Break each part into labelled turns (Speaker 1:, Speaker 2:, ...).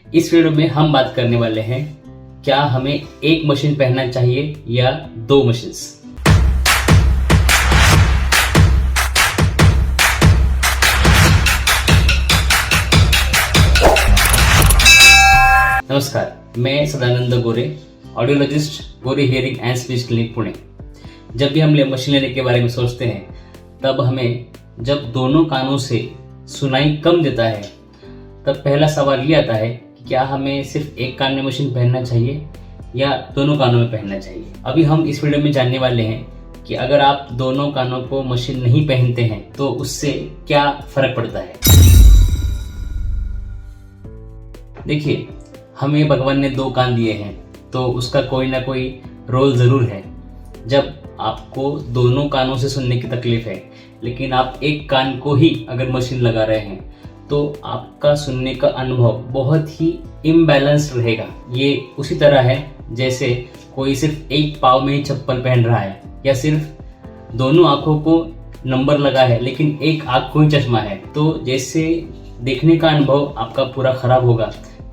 Speaker 1: इस वीडियो में हम बात करने वाले हैं, क्या हमें एक मशीन पहनना चाहिए या दो मशीन्स। नमस्कार, मैं सदानंद गोरे, audiologist, Gore hearing and speech clinic Pune. जब भी हम मशीन लेने के बारे में सोचते हैं, तब हमें जब दोनों कानों से सुनाई कम देता है, तब पहला सवाल ये आता है कि क्या हमें सिर्फ एक कान में मशीन पहनना चाहिए या दोनों कानों में पहनना चाहिए। अभी हम इस वीडियो में जानने वाले हैं कि अगर आप दोनों कानों को मशीन नहीं पहनते हैं तो उससे क्या फर्क पड़ता है। देखिए, हमें भगवान ने दो कान दिए हैं तो उसका कोई ना कोई रोल ज़रूर है। जब आपको दोनों कानों से सुनने की तकलीफ है, लेकिन आप एक कान को ही अगर मशीन लगा रहे हैं, तो आपका सुनने का अनुभव बहुत ही इम्बैलेंस्ड रहेगा। ये उसी तरह है जैसे कोई सिर्फ एक पाँव में ही चप्पल पहन रहा है, या सिर्फ दोनों आँखों को नंबर लगा है लेकिन एक आँख को ही चश्मा है। तो जैसे देखने का अनुभव आपका पूरा खराब होगा,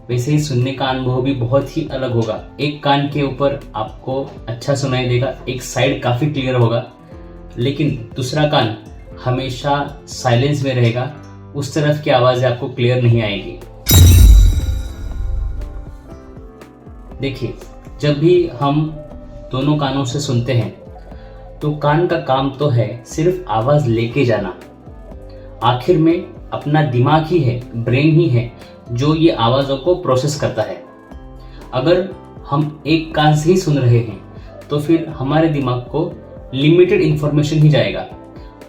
Speaker 1: वैसे ही सुनने का अनुभव भी बहुत ही अलग होगा। एक कान के ऊपर आपको अच्छा सुनाई देगा, एक साइड काफ़ी क्लियर होगा, लेकिन दूसरा कान हमेशा साइलेंस में रहेगा। उस तरफ की आवाज़ आपको क्लियर नहीं आएगी। देखिए, जब भी हम दोनों कानों से सुनते हैं तो कान का काम तो है सिर्फ आवाज़ लेके जाना। आखिर में अपना दिमाग ही है, ब्रेन ही है जो ये आवाज़ों को प्रोसेस करता है। अगर हम एक कान से ही सुन रहे हैं तो फिर हमारे दिमाग को लिमिटेड इंफॉर्मेशन ही जाएगा।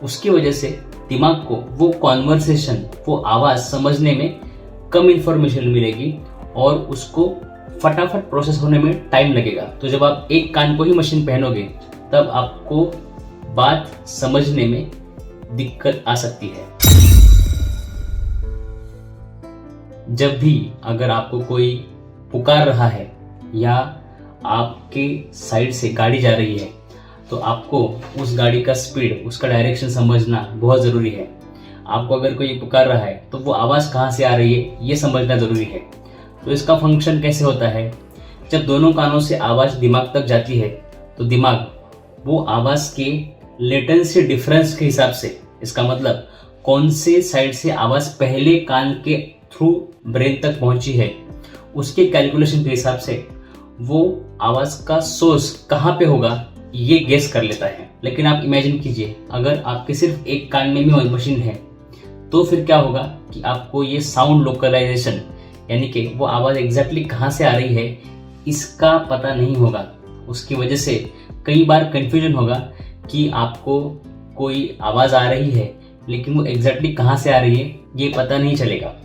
Speaker 1: उसकी वजह से दिमाग को वो कॉन्वर्सेशन, वो आवाज़ समझने में कम इंफॉर्मेशन मिलेगी और उसको फटाफट प्रोसेस होने में टाइम लगेगा। तो जब आप एक कान को ही मशीन पहनोगे, तब आपको बात समझने में दिक्कत आ सकती है। जब भी अगर आपको कोई पुकार रहा है या आपके साइड से गाड़ी जा रही है, तो आपको उस गाड़ी का स्पीड, उसका डायरेक्शन समझना बहुत ज़रूरी है। आपको अगर कोई पुकार रहा है तो वो आवाज़ कहाँ से आ रही है, ये समझना ज़रूरी है। तो इसका फंक्शन कैसे होता है, जब दोनों कानों से आवाज़ दिमाग तक जाती है तो दिमाग वो आवाज़ के लेटेंसी डिफरेंस के हिसाब से, इसका मतलब कौन से साइड से आवाज़ पहले कान के थ्रू ब्रेन तक पहुंची है, उसके कैलकुलेशन के हिसाब से वो आवाज़ का सोर्स कहाँ पे होगा ये गेस कर लेता है। लेकिन आप इमेजिन कीजिए, अगर आपके सिर्फ एक कान में भी मशीन है तो फिर क्या होगा कि आपको ये साउंड लोकलाइजेशन, यानी कि वो आवाज़ एग्जैक्टली कहाँ से आ रही है, इसका पता नहीं होगा। उसकी वजह से कई बार कन्फ्यूजन होगा कि आपको कोई आवाज़ आ रही है लेकिन वो एग्जैक्टली कहाँ से आ रही है ये पता नहीं चलेगा।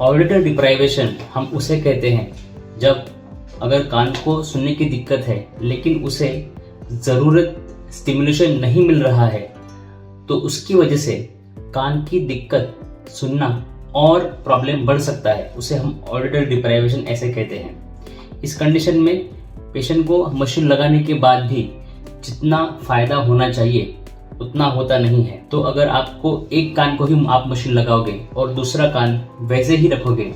Speaker 1: ऑडिटर डिप्राइवेशन हम उसे कहते हैं जब अगर कान को सुनने की दिक्कत है लेकिन उसे ज़रूरत स्टिमुलेशन नहीं मिल रहा है, तो उसकी वजह से कान की दिक्कत, सुनना और प्रॉब्लम बढ़ सकता है। उसे हम ऑडिटर डिप्राइवेशन ऐसे कहते हैं। इस कंडीशन में पेशेंट को मशीन लगाने के बाद भी जितना फ़ायदा होना चाहिए उतना होता नहीं है। तो अगर आपको एक कान को ही आप मशीन लगाओगे और दूसरा कान वैसे ही रखोगे,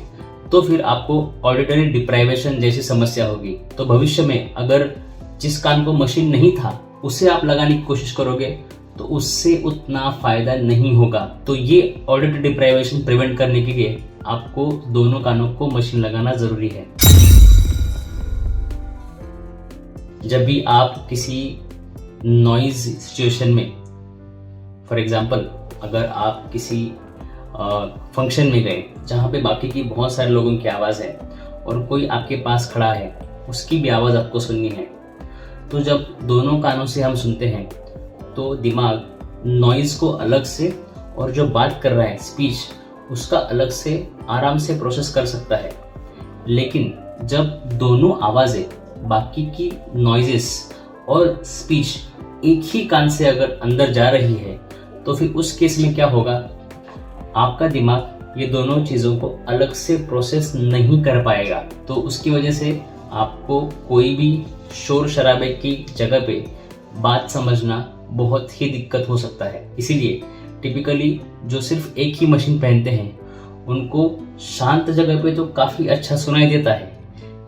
Speaker 1: तो फिर आपको ऑडिटरी डिप्राइवेशन जैसी समस्या होगी। तो भविष्य में अगर जिस कान को मशीन नहीं था उसे आप लगाने की कोशिश करोगे तो उससे उतना फ़ायदा नहीं होगा। तो ये ऑडिटरी डिप्राइवेशन प्रिवेंट करने के लिए आपको दोनों कानों को मशीन लगाना ज़रूरी है। जब भी आप किसी नॉइज सिचुएशन में, फॉर एग्जाम्पल अगर आप किसी फंक्शन में गए जहाँ पे बाकी की बहुत सारे लोगों की आवाज़ है और कोई आपके पास खड़ा है, उसकी भी आवाज़ आपको सुननी है, तो जब दोनों कानों से हम सुनते हैं तो दिमाग नॉइज़ को अलग से और जो बात कर रहा है, स्पीच, उसका अलग से आराम से प्रोसेस कर सकता है। लेकिन जब दोनों आवाज़ें, बाकी की नॉइजेस और स्पीच एक ही कान से अगर अंदर जा रही है, तो फिर उस केस में क्या होगा, आपका दिमाग ये दोनों चीज़ों को अलग से प्रोसेस नहीं कर पाएगा। तो उसकी वजह से आपको कोई भी शोर शराबे की जगह पे बात समझना बहुत ही दिक्कत हो सकता है। इसीलिए टिपिकली जो सिर्फ एक ही मशीन पहनते हैं उनको शांत जगह पे तो काफ़ी अच्छा सुनाई देता है,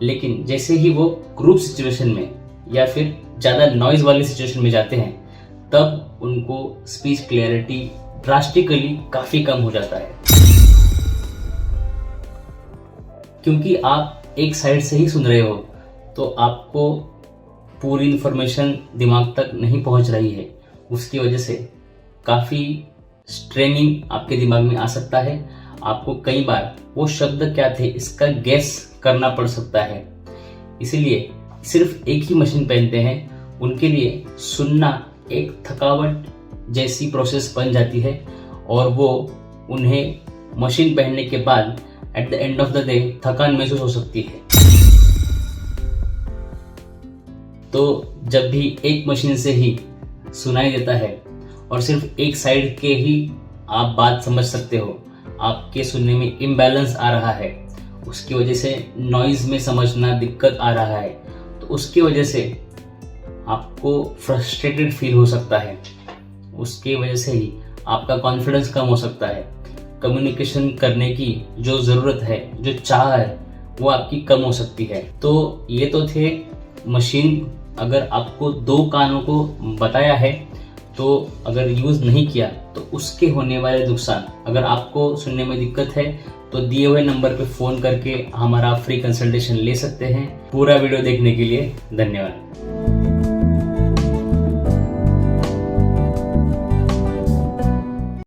Speaker 1: लेकिन जैसे ही वो ग्रुप सिचुएशन में या फिर ज़्यादा नॉइज़ वाली सिचुएशन में जाते हैं, तब उनको स्पीच क्लियरिटी ड्रास्टिकली काफ़ी कम हो जाता है। क्योंकि आप एक साइड से ही सुन रहे हो, तो आपको पूरी इन्फॉर्मेशन दिमाग तक नहीं पहुंच रही है। उसकी वजह से काफ़ी स्ट्रेनिंग आपके दिमाग में आ सकता है। आपको कई बार वो शब्द क्या थे इसका गेस करना पड़ सकता है। इसीलिए सिर्फ एक ही मशीन पहनते हैं उनके लिए सुनना एक थकावट जैसी प्रोसेस बन जाती है, और वो उन्हें मशीन पहनने के बाद at the end of the day थकान महसूस हो सकती है। तो जब भी एक मशीन से ही सुनाई देता है और सिर्फ एक साइड के ही आप बात समझ सकते हो, आपके सुनने में इम्बैलेंस आ रहा है, उसकी वजह से नॉइज़ में समझना दिक्कत आ रहा है, तो उसकी वजह से आपको फ्रस्ट्रेटेड फील हो सकता है। उसकी वजह से ही आपका कॉन्फिडेंस कम हो सकता है। कम्युनिकेशन करने की जो ज़रूरत है, जो चाह है, वो आपकी कम हो सकती है। तो ये तो थे मशीन। अगर आपको 2 कानों को बताया है, तो अगर यूज़ नहीं किया तो उसके होने वाले नुकसान, अगर आपको सुनने में दिक्कत है तो दिए हुए नंबर पे फ़ोन करके हमारा फ्री कंसल्टेशन ले सकते हैं। पूरा वीडियो देखने के लिए धन्यवाद।